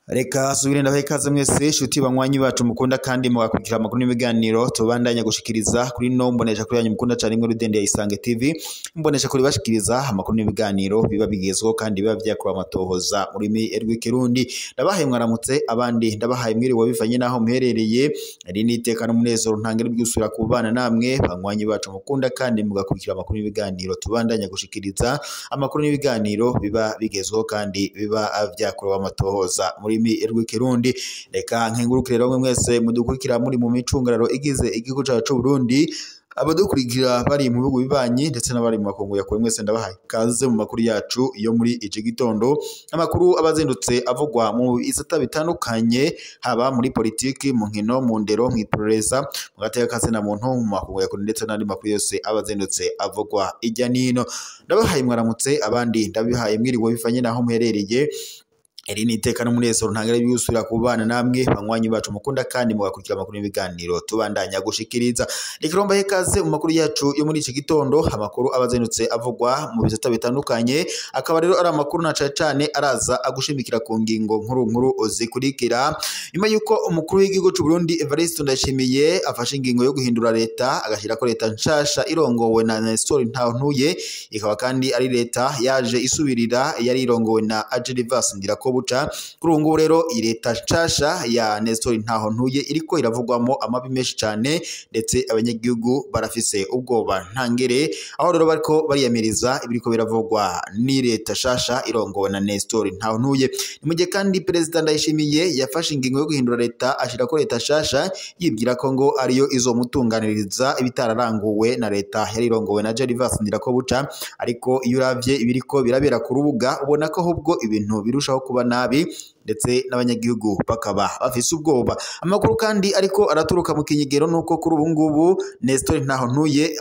Reka subire ndabahe ikaze mwese shuti banywanyi bacu mukunda kandi mugakurikira amakuru n'ibiganiro tubandanya gushikiriza kuri no mbonesha kuri yanyu mukunda cyane imwe Rudende ya Isange TV mbonesha kuri bashikiriza amakuru n'ibiganiro biba bigezweho kandi biba byakura amatohoza muri rw'ikirundi ndabahaye mwaramutse abandi ndabahaye mwiriwe bivanye naho muherereye ari niteka n'umunezero ntangere byusura kubana namwe banywanyi bacu mukunda kandi mugakurikira amakuru n'ibiganiro tubandanya gushikiriza amakuru n'ibiganiro biba bigezweho kandi biba byakura amatohoza muri rw'ikirundi. Reka nkengurukire bamwe mwese mudukurikira muri mu micungararo igize igihugu cyacu Burundi, abadukurikira bari mu bihugu bibanyi ndetse n'abari mu makungu ya kure mwese ndabahaye kaze mu makuru yacu yo muri iki gitondo. Amakuru abazindutse avugwa mu isata bitandukanye haba muri politiki, mu nkino, mu ndero, mu iperereza, mu gateka kaze na muntu, mu makungu ya kure ndetse n'andi makuru yose abazindutse avugwa ijya nino. Ndabahaye mwaramutse abandi ndabihaye mwiriwe bivanye naho muherereye. Eri niteka n'umunezero ntangere byusura kubana namwe banywanyi bacu mukunda kandi mugakurikira amakuru n'ibiganiro tubandanya gushikiriza. Reka mbahe kaze mu makuru yacu yo muri iki gitondo, amakuru abazindutse avugwa mu bisata bitandukanye akaba rero ari amakuru na cyane araza agushimikira ku ngingo nkuru zikurikira. Nyuma yuko umukuru w'igihugu cy'u Burundi Evariste Ndayishimiye afashe ingingo yo guhindura leta agashyira ko leta nshasha irongowe na Nestor Ntawontuye, ikaba kandi ari leta yaje isubirira yari irongowe na Gervas Ndirakobuca. Kuri ubu ngubu rero leta nshasha ya Nestor Ntawontuye iriko iravugwamo amabi menshi cyane ndetse abanyagihugu barafise ubwoba ntangere, aho rero bariko bariyamiriza ibiriko biravugwa ni leta nshasha irongowe na Nestor Ntawontuye. Ni mu gihe kandi Perezida Ndayishimiye yafashe ingingo yo guhindura leta ashira ko leta nshasha yibwira ko ngo ariyo izomutunganiriza ibitararanguwe na leta yari irongowe na Gervas Ndirakobuca, ariko iyo uravye ibiriko birabera ku rubuga ubona ko ahubwo ibintu birushaho kuba nabi ndetse n'abanyagihugu bakaba bafise ubwoba. Amakuru kandi ariko araturuka mu kinyigero nuko kuri ubu ngubu Nestor Ntawontuye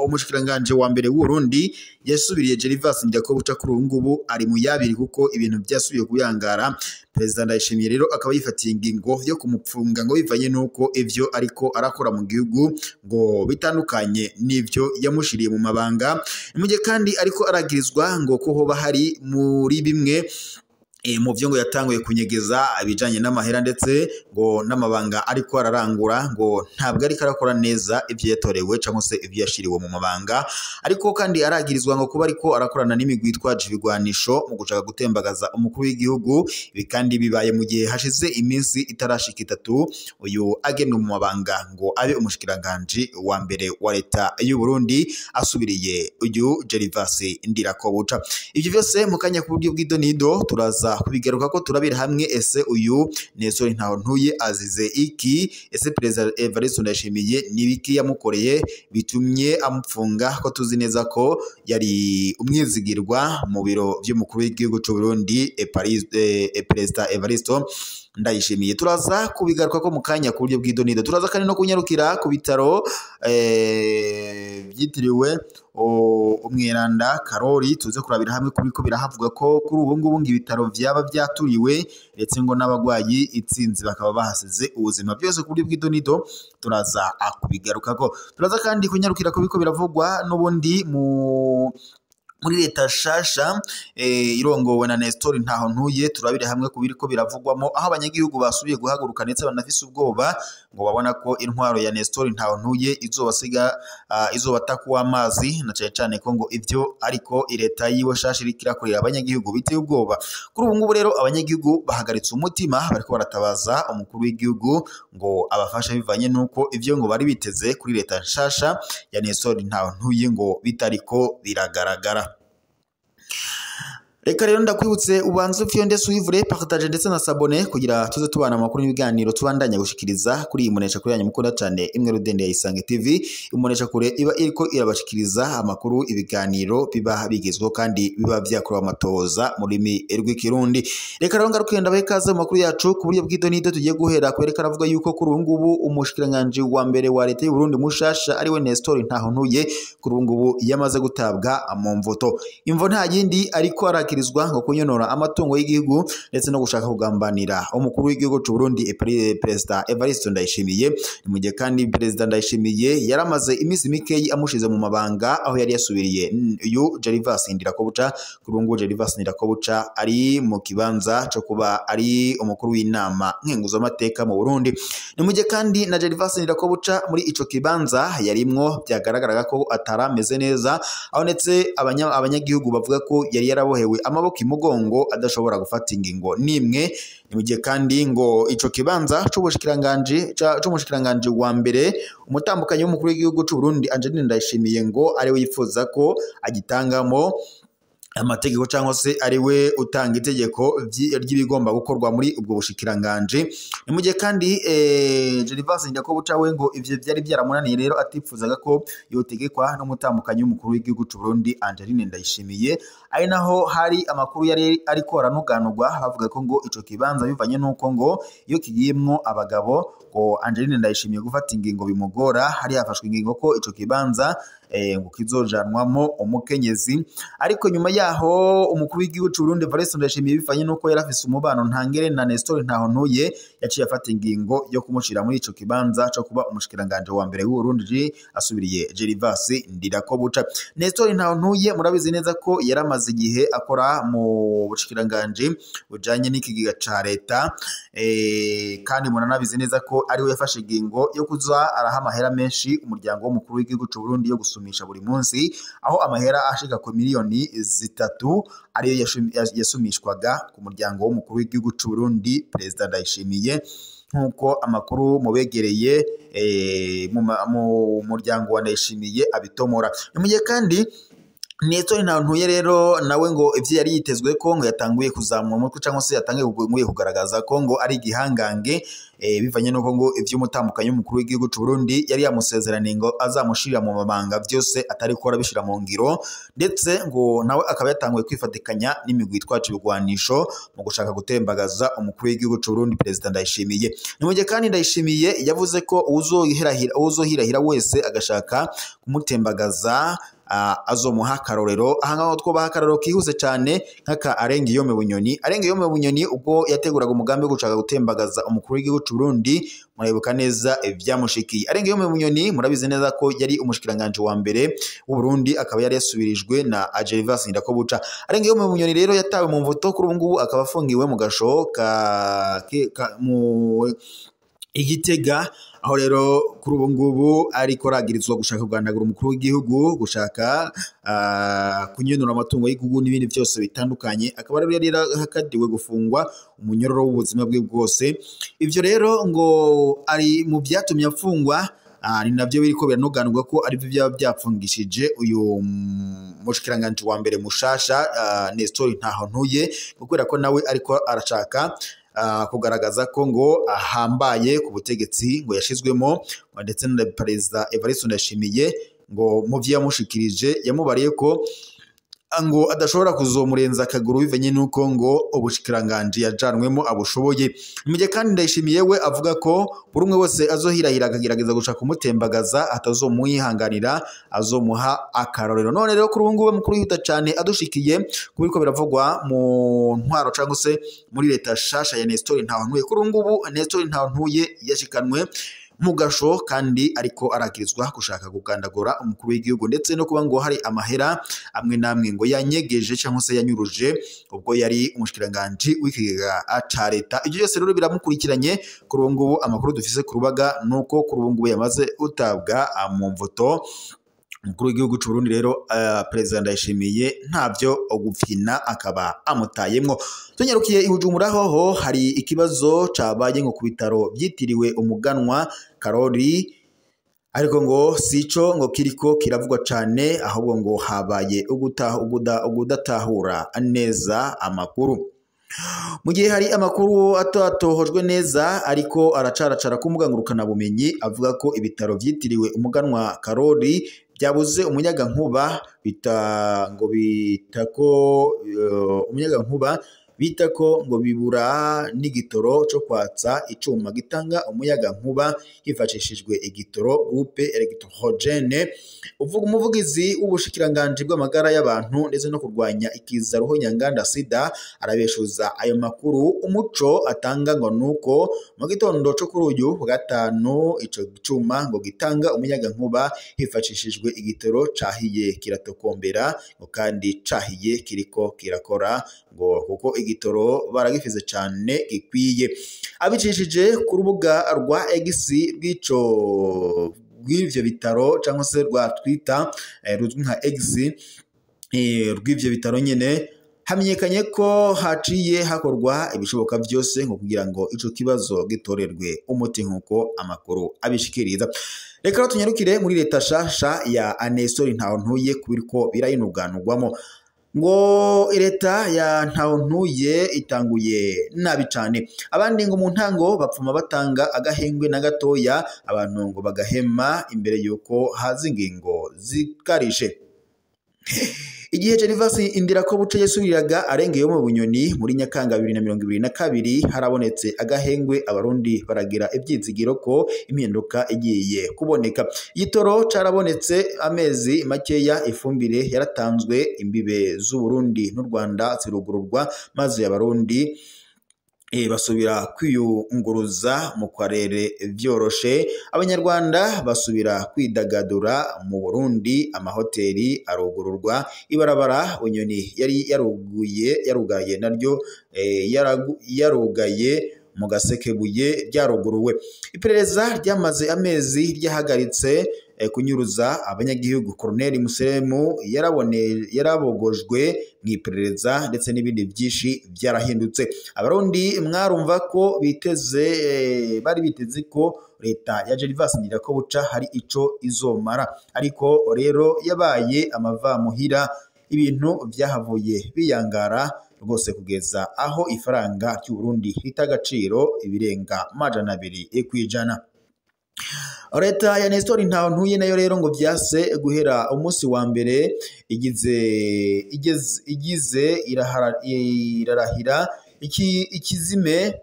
umushikiranganje wa mbere w'u Burundi yasubiriye Gervas Ndirakobuca kuri ubu ngubu ari mu yabiri kuko ibintu byasubiye kuyangara. Perezida Ndayishimiye rero akaba yifatiye ingingo yo kumupfunga ngo bivanye nuko ivyo ariko arakora mu gihugu ngo bitandukanye n'ivyo yamushiriye mu mabanga. Mu gihe kandi ariko aragirizwa ngo ko hoba hari muri bimwe mu byo ngo yatanguye kunyegeza abijanye n'amahera ndetse ngo n'amabanga ariko ararangura ngo ntabwo ariko arakora neza ivyo yatorewe cyangwa se ivyo yashiriwe mu mabanga, ariko kandi aragirizwa ngo kuba ariko arakorana n'imigwi itwaje ibigwanisho mu gushaka gutembagaza umukuru w'igihugu. Ibi kandi bibaye mu gihe hashize iminsi itarashika 3 uyu agenda mu mabanga ngo abe umushikiranganje wa mbere wa leta y'u Burundi asubiriye uyu Gervas Ndirakobuca. Ivyo byose mu kanya ku buryo bw'idonido turaza kubigaruka ko turabira hamwe ese uyu Nestor Ntawontuye azize iki, ese Perezida Evariste Ndayishimiye nibiki yamukoreye bitumye amupfunga, ko tuzi neza ko yari umwizigirwa mu biro by'umukuru w'igihugu cy'u Burundi Perezida Evariste Ndayishimiye. Turaza kubigaruka ko mu kanya ku buryo bw'idonido, turaza kandi no kunyarukira ku bitaro byitiriwe umweranda Karori, tuze kurabira hamwe kubiko birahavuga ko kuri ubu ngubu ibitaro byaba byaturiwe ndetse ngo n'abagwayi itsinzi bakaba bahasize ubuzima. Byose ku buryo bw'idonido turaza akubigaruka ko. Turaza kandi kunyarukira kubiko biravugwa n'ubundi muri leta nshasha irongowe na Nestor Ntawontuye. Turabire hamwe kubiriko biravugwamo aho abanyagihugu basubiye guhaguruka ndetse banafise ubwoba ngo babona ko intwaro ya Nestor Ntawontuye izobatakuwa amazi na cyane ko ngo ivyo ariko leta yiwe nshasha iriko irakorera abanyagihugu biteye ubwoba. Kuri ubu ngubu rero abanyagihugu bahagaritse umutima bariko baratabaza umukuru w'igihugu ngo abafasha bivanye nuko ivyo ngo bari biteze kuri leta nshasha ya Nestor Ntawontuye ngo bitariko biragaragara. Reka rero ndakwibutse ubanze ufyonde suivre partage ndetse na sabone kugira tuze tubana amakuru n'ibiganiro tubandanya gushikiriza kuri iyi munesha kuri yanyu mukunda cyane imwe Rudende ya Isange TV. Umunesha kure iba iriko irabashikiriza amakuru ibiganiro biba bigezweho kandi biba byakora amatoza muri rw'ikirundi. Reka rero ngarukenda bahekaze mu makuru yacu ku buryo bw'idonido tugiye guhera kwereka aravuga yuko kuri ubu ngubu umushikiranganje wa mbere wa leta y'u Burundi mushasha ari we Nestor Ntawontuye kuri ubu ngubu yamaze gutabwa mu mvoto. Imvo nta yindi ariko arakira yagirizwa ngo kunyonora amatungo y'igihugu ndetse no gushaka kugambanira umukuru w'igihugu cy'u Burundi Perezida Evariste Ndayishimiye. Ni mu gihe kandi Perezida Ndayishimiye yaramaze iminsi mikeyi amushize mu mabanga aho yari yasubiriye uyu Gervas Ndirakobuca. Kuri ubu Gervas Ndirakobuca ari mu kibanza cyo kuba ari umukuru w'inama nkenguzamateka mu Burundi. Ni mu gihe kandi na Gervas Ndirakobuca muri ico kibanza yarimwo byagaragaraga ko atarameze neza, aho ndetse abanyagihugu bavuga ko yari yarabohewe amaboko imugongo adashobora gufata ingingo nimwe. Ni mu gihe kandi ngo ico kibanza c'umushikiranganje wa mbere umutambukanyi w'umukuru w'igihugu cy'u Burundi Angeline Ndayishimiye ngo ari we yifuza ko agitangamo amategeko cyangwa se ari we utanga itegeko ry'ibigomba gukorwa muri ubwo bushikiranganje. Ni mu gihe kandi Gervas Ndirakobuca we ngo ivyo byari byaramunaniye rero atifuzaga ko yotegekwa n'umutambukanyi w'umukuru w'igihugu cy'u Burundi Angeline Ndayishimiye. Ari naho hari amakuru yari ariko aranuganurwa bavuga ko ngo ico kibanza bivanye nuko ngo iyo kigiyemwo abagabo ngo Angeline Ndayishimiye gufata ingingo bimugora. Hari hafashwe ingingo ko ico kibanza ngo kizojanwamo umukenyezi, ariko nyuma yaho umukuru w'igihugu cy'u Burundi Evariste Ndayishimiye bivanye nuko yari afise umubano ntangere na Nestor Ntahontuye yaciye afata ingingo yo kumushira muri ico kibanza cyo kuba umushikiranganje wa mbere w'u Burundi asubiriye Gervas Ndirakobuca. Nestor Ntahontuye murabizi neza ko yaramaze igihe akora mu bushikiranganje bujanye n'ikigiga ca leta, kandi muranabizi neza ko ari we yafashe ingingo yo kuza araha amahera menshi umuryango w'umukuru w'igihugu cy'u Burundi yo gusumisha buri munsi, aho amahera ashika ku miliyoni 3 ariyo yasumishwaga ku muryango w'umukuru w'igihugu cy'u Burundi Perezida Ndayishimiye, nkuko amakuru mubegereye mu muryango wa Ndayishimiye abitomora. Ni mu gihe kandi Nestor Ntahontuye rero nawe ngo ivyo yari yitezwe ko ngo yatanguye kuzamura umutwe cyangwa se yatanguye kugaragaza ko ngo ari igihangange, bivanye nuko ngo ivyo umutambukanyi w'umukuru w'igihugu cy'u Burundi yari yamusezeraniye ngo azamushirira mu mabanga byose atari ko arabishira mu ngiro, ndetse ngo nawe akaba yatanguye kwifatikanya n'imigwi itwaje ibigwanisho mu gushaka gutembagaza umukuru w'igihugu cy'u Burundi Perezida Ndayishimiye. Ni mu gihe kandi Ndayishimiye yavuze ko uzohirahira wese agashaka kumutembagaza azomuha akarorero. Aha ngaho twobaha akarorero kihuse cyane nk'aka Arengiyome Bunyoni ubwo yateguraga umugambi wo gushaka gutembagaza umukuru w'igihugu cy'u Burundi. Murabibuka neza ibyamushikiye. Arengiyome Bunyoni murabizi neza ko yari umushikiranganje wa mbere w'u Burundi, akaba yari yasubirijwe na Gervas Ndirakobuca. Arengiyome Bunyoni rero yatawe mu mvuto, kuri ubu ngubu akaba afungiwe mu gasho mu Igitega, aho rero kuri ubu ngubu ariko ragirizwa gushaka kugandagura umukuru w'igihugu, gushaka kunyonora amatungo y'igihugu n'ibindi byose bitandukanye. Akaba rero yari hakadiwe gufungwa umunyororo w'ubuzima bwe bwose. Ivyo rero ngo ari mu byatumye afungwa, ni navyo biriko biranoganurwa ko ari byo byaba byapfungishije uyu mushikiranganje wa mbere mushasha Nestor Ntahontuye, kubera ko nawe ariko arashaka kugaragaza ko ngo ahambaye ku butegetsi ngo yashizwemo, ndetse na Perezida Evariste Ndayishimiye ngo mu vyo yamushikirije yamubariye ko ngo adashobora kuzomurenza akaguru bivanye nuko ngo ubushikiranganje yajanwemo abushoboye. Mu gihe kandi Ndayishimiye we avuga ko buri umwe wese azohirahira akagerageza gushaka kumutembagaza atazomuyihanganira, azomuha akarorero. None rero kuri ubu ngubu mukuru yihuta cyane adushikiye kubiko biravugwa mu ntwaro cyangwa se muri leta shasha ya Nestor Ntahontuye. Kuri ubu ngubu Nestor Ntahontuye yashikanwe mu gasho kandi ariko aragirizwa gushaka gukandagura umukuru w'igihugu, ndetse no kuba ngo hari amahera amwe namwe ngo yanyegeje cyangwa se yanyuruje ubwo yari umushikiranganje w'ikiga ca leta. Ibyo byose rero biramukurikiranye. Kuri ubu ngubu amakuru dufise ku rubaga nuko kuri ubu ngubu yamaze utabwa mu mvuto. Umukuru w'igihugu cy'u Burundi rero Perezida Ndayishimiye ntavyo gupfina akaba amutayemwo. Tunyarukiye i Bujumbura hoho hari ikibazo cabaye ngo ku bitaro byitiriwe umuganwa Karori, ariko ngo sico ngo kiriko kiravugwa cane, ahubwo ngo habaye ugudatahura neza amakuru. Mu gihe hari amakuru atohojwe neza ariko aracaracara ku mugangurukana bumenyi avuga ko ibitaro byitiriwe umuganwa Karori byabuze umunyagankuba, bitako umunyagankuba bita ko ngo bibura n'igitoro cyo kwatsa icuma gitanga umuyaga nkuba hifashishijwe igitoro groupe electrogene. Umuvugizi w'ubushikiranganje bw'amagara y'abantu ndetse no kurwanya ikiza ruhonyanganda sida arabeshuza ayo makuru. Umuco atanga ngo nuko mu gitondo cyo kuri uyu wa gatanu ico gicuma ngo gitanga umuyaga nkuba hifashishijwe igitoro cahiye kiratokombera ngo kandi cahiye kiriko kirakora ngo kuko igitoro baragifize cyane gikwiye. Abicishije ku rubuga rwa X rw'ivyo bitaro cyangwa se rwa Twitter ruzwi nka X rw'ivyo bitaro nyene, hamenyekanye ko haciye hakorwa ibishoboka byose ngo kugira ngo ico kibazo gitorerwe umuti nkuko amakuru abishikiriza. Reka tunyarukire muri leta shasha ya Nestor Ntawontuye kubiriko birayinuganurwamo ngo leta ya Ntawontuye itanguye nabi cyane. Abandi ngo mu ntango bapfuma batanga agahengwe na gatoya, abantu ngo bagahema imbere yuko haza ingingo zikarishe. Igihe Gervas Indirakobuce yasubiraga arengeyo mu Bunyoni muri Nyakanga 2022 harabonetse agahengwe, abarundi baragira ibyizigiro ko impinduka igiye kuboneka. Igitoro carabonetse amezi makeya, ifumbire yaratanzwe, imbibe z'u Burundi n'u Rwanda zirugururwa, maze abarundi basubira kwiyunguruza mu karere vyoroshe. Abanyarwanda basubira kwidagadura mu Burundi, amahoteli arugururwa, ibarabara Bunyoni yari yarugaye naryo yarugaye mu Gasekebuye ryaruguruwe. Iperereza ryamaze amezi ryahagaritse kunyuruza abanyagihugu. Colonel Museremu yarabogojwe mu iperereza ndetse n'ibindi byinshi byarahindutse. Abarundi mwarumva ko bari biteze ko leta ya Gervas Ndirakobuca hari ico izomara, ariko rero yabaye amava muhira, ibintu byahavuye biyangara rwose kugeza aho ifaranga ry'u Burundi rita agaciro ibirenga 200 kwijana. Leta ya Nestor Ntawontuye nayo rero ngo byase guhera umunsi wa mbere igize irarahira ikizime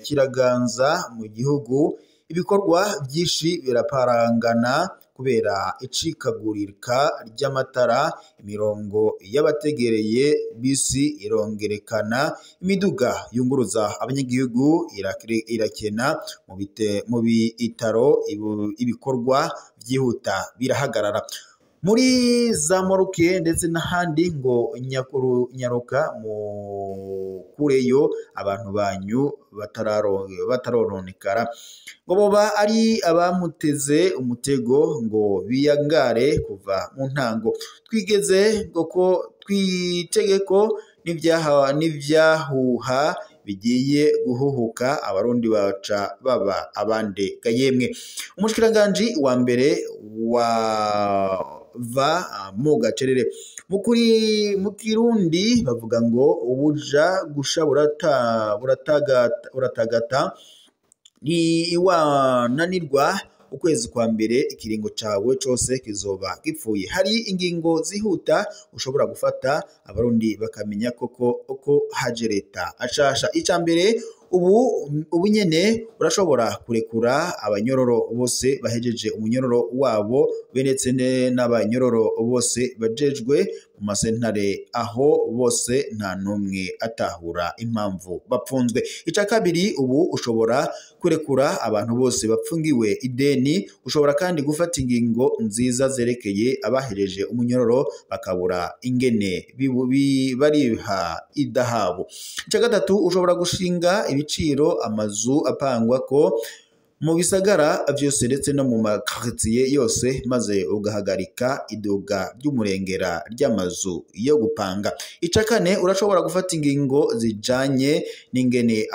kiraganza mu gihugu. Ibikorwa byinshi biraparangana kubera icikagurika ry'amatara, imirongo y'abategereye bisi irongerekana, imiduga yunguruza abanyagihugu irakena mu bitaro, ibikorwa byihuta birahagarara. Muri za Moruke ndetse n'ahandi ngo nyaruka mu kureyo abantu banyu batarononekara, ngo boba ari abamuteze umutego ngo biyangare kuva mu ntango. Twigeze ngo ko twitegeko n'ivyahuha bigiye guhuhuka, abarundi baca baba abande gayemwe. Umushikiranganje wa mbere mu Gacerere mu Kirundi bavuga ngo ubuja gusha buratagata ntiwananirwa, ukwezi kwa mbere ikiringo cawe cose kizoba gipfuye. Hari ingingo zihuta ushobora gufata, abarundi bakamenya koko haje leta ashasha. Ica mbere ubu nyene urashobora kurekura abanyororo bose bahejeje umunyororo wabo, benetse n'abanyororo bose bajejwe mu masentare, aho bose nta numwe atahura impamvu bapfunzwe. Ica kabiri ubu ushobora kurekura abantu bose bapfungiwe ideni, ushobora kandi gufata ingingo nziza zerekeye abahejeje umunyororo bakabura ingene bariha idahabu. Ica gatatu ushobora gushinga ibiciro amazu apangwa ko mu bisagara byose ndetse no mu makartier yose, maze ugahagarika iduga ry'umurengera ry'amazu yo gupanga. Ica kane urashobora gufata ingingo zijanye n'ingene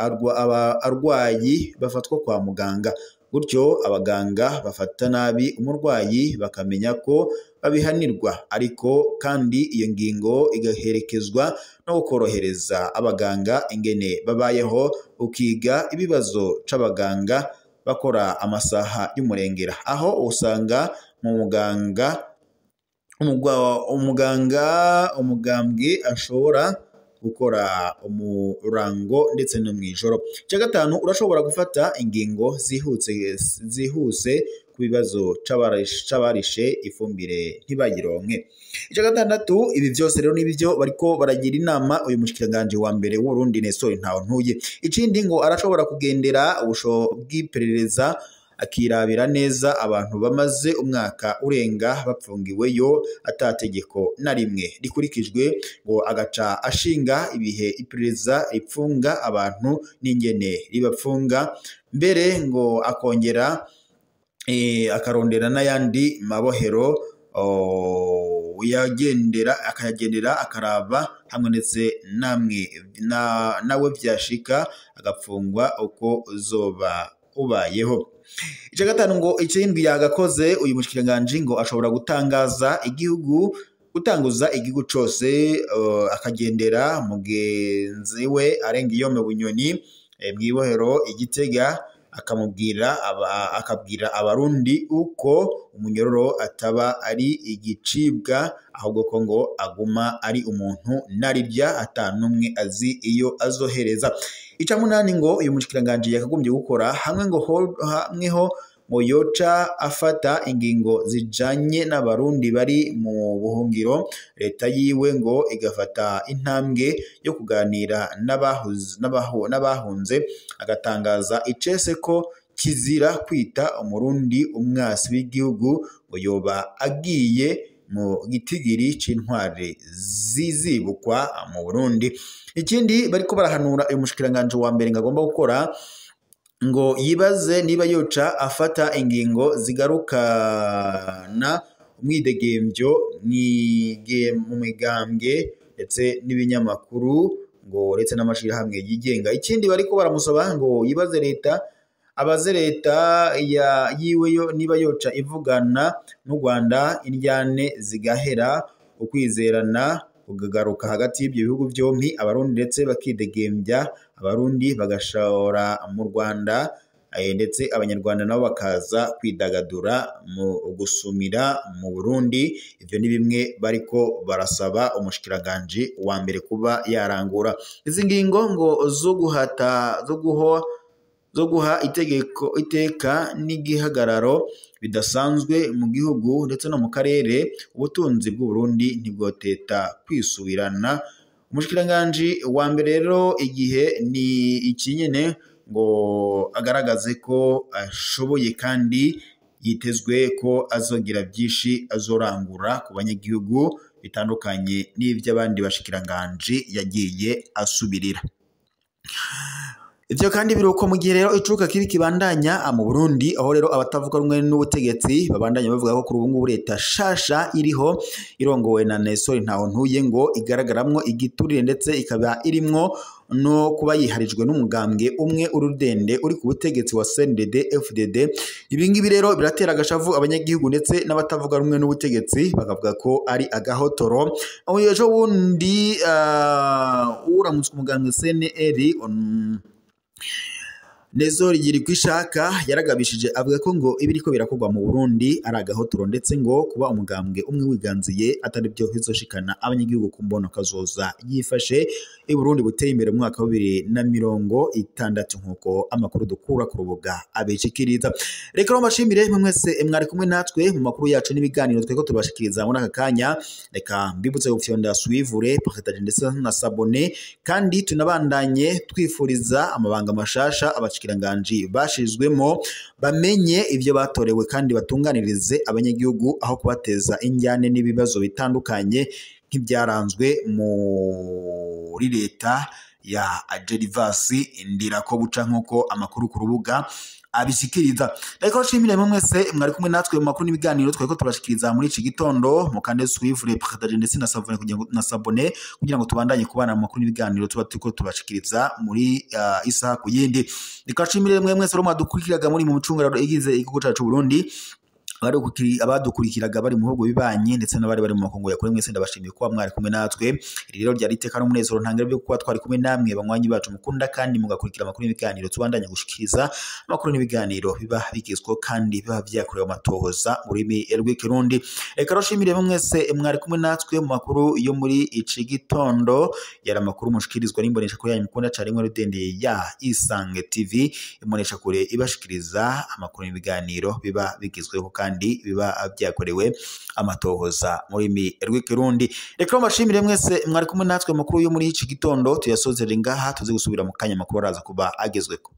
arwayi bafatwa kwa muganga, gutyo abaganga bafata nabi umurwayi bakamenya ko babihanirwa, ariko kandi iyo ngingo igaherekezwa no korohereza abaganga ingene babayeho, ukiga ibibazo c'abaganga bakora amasaha y'umurengera, aho usanga mu umugambwe ashobora gukora umurango ndetse no mwijoro. Icya gatanu, urashobora gufata ingingo zihuse ku bibazo c'abarishe ifumbire ntibayironke. Icya gatandatu, ibi byose rero nibyo bariko baragira inama uyu mushikiranganje wa mbere w'u Burundi Nestor Ntawontuye. Ikindi ngo arashobora kugendera ubusho bw'iperereza akirabira neza abantu bamaze umwaka urenga bapfungiweyo atategeko na rimwe rikurikijwe, ngo agaca ashinga ibihe iperereza ripfunga abantu n'ingene ribapfunga, mbere ngo akongera akarondera n'ayandi mabohero akayagendera akaraba hamwe ndetse nawe vyashika agapfungwa uko zoba ubayeho. Icya gatanu, ngo ikindi yagakoze uyu mushikiranganje ngo ashobora gutanguza igihugu cose akagendera mugenzi we Arengiyome Bunyoni mwibohero Igitega akabwira abarundi uko umunyororo ataba ari igicibwa, ahubwo ko ngo aguma ari umuntu narirya atanumwe azi iyo azohereza. Icya munani, ngo uyu mushikiranganje yakagombye gukora hamweho ngo yoca afata ingingo zijanye n'abarundi bari mu buhungiro, leta yiwe ngo igafata intambwe yo kuganira n'abahunze, agatangaza icese ko kizira kwita umurundi umwasi w'igihugu, ngo yoba agiye mu gitigiri c'intwari zizibukwa mu Burundi. Ikindi bariko barahanura uyu mushikiranganje wa mbere ngo agomba gukora, ngo yibaze niba yoca afata ingingo zigarukana umwidegemvyo mu migambwe ndetse n'ibinyamakuru, ngo ndetse n'amashirahamwe yigenga. Ikindi bariko baramusaba ngo yibaze abaze leta yiweyo niba yoca ivugana n'u Rwanda indyane zigahera, ukwizerana ukagaruka hagati y'ibyo bihugu byombi, abarundi ndetse bakidegembya, abarundi bagashora mu Rwanda ndetse abanyarwanda nabo bakaza kwidagadura mu gusumira mu Burundi. Ivyo ni bimwe bariko barasaba umushikiranganje wa mbere kuba yarangura. Izi ngingo ngo zo guha iteka n'igihagararo bidasanzwe mu gihugu ndetse no mu karere, ubutunzi bw'u Burundi ntibwoteta kwisubirana. Umushikiranganje wa mbere rero igihe ni iki nyene, ngo agaragaze ko ashoboye kandi yitezwe ko azogira byinshi azorangura ku banyagihugu bitandukanye n'ivy'abandi bashikiranganje yagiye asubirira. Ivyo kandi biruko mu gihe rero icuka kibi kibandanya mu Burundi, aho rero abatavuga rumwe n'ubutegetsi babandanya bavuga ko kuri ubu ngubu leta shasha iriho irongowe na Nestor Ntawontuye ngo igaragaramwo igiturire ndetse ikaba irimwo no kuba yiharijwe n'umugambwe umwe urudende uri ku butegetsi wa CNDD FDD. Ibingibi rero biratera agashavu abanyagihugu ndetse n'abatavuga rumwe n'ubutegetsi, bakavuga ko ari agahotoro. Aho ejo bundi uramutswe umugambwe CNL Nestor Girkwishaka yaragabishije avuga ko ngo ibiriko birakorwa mu Burundi ari agahotoro, ndetse ngo kuba umugambwe umwe wiganziye atari byo bizoshikana abanyagihugu ku mbono kazoza yifashe i Burundi buteye imbere mu mwaka wa 2060 nkuko amakuru dukura ku rubuga abishikiriza. Reka no mbashimire mwese mwari kumwe natwe mu makuru yacu n'ibiganiro tweko tubashikiriza muri aka kanya. Reka mbibutse gufyonda suivre, partager ndetse na s'abonner, kandi tunabandanye twifuriza amabanga mashasha abashikiranganje bashizwemo bamenye ivyo batorewe kandi batunganirize abanyagihugu, aho kubateza injyane n'ibibazo bitandukanye nk'ibyaranzwe muri leta ya Gervas Ndirakobuca nkuko amakuru ku rubuga abishikiriza. Reka nshimire mwese mwari kumwe natwe mu makuru n'ibiganiro tweko tubashikiriza muri iki gitondo. Mukande suivre, partager ndetse na s'abonner kugira ngo tubandanye kubana mu makuru n'ibiganiro tuba turiko tubashikiriza muri isaha ku yindi. Reka nshimire mwese rero mwadukurikiraga muri mu mucungararo igize igihugu cyacu Burundi. abadukurikiraga bari mu bihugu bibanye ndetse n'abari bari mu makungu ya kure mwese ndabashimiye kuba mwari kumwe natwe. Iri rero ryari iteka n'umunezero ntangere byo kuba twari kumwe namwe banywanyi bacu mukunda kandi mugakurikira amakuru n'ibiganiro tubandanya gushikiriza amakuru n'ibiganiro biba bigezweho kandi biba byakorewe amatohoza mu rurimi rw'ikirundi. Reka roshimire mwese mwari kumwe natwe mu makuru yo muri ici gitondo, yari amakuru mushikirizwa n'imbonesha kure yanyu mukunda cyane rimwe rudendeye ya Isange TV, imbonesha kure ibashikiriza amakuru n'ibiganiro biba bigezweho kandi biba byakorewe amatohoza mu rurimi rw'ikirundi. Reka mbashimire mwese mwari kumwe natwe amakuru yo muri ici gitondo tuyasozere ngaha, tuze gusubira mu kanya makuru araza kuba agezweko.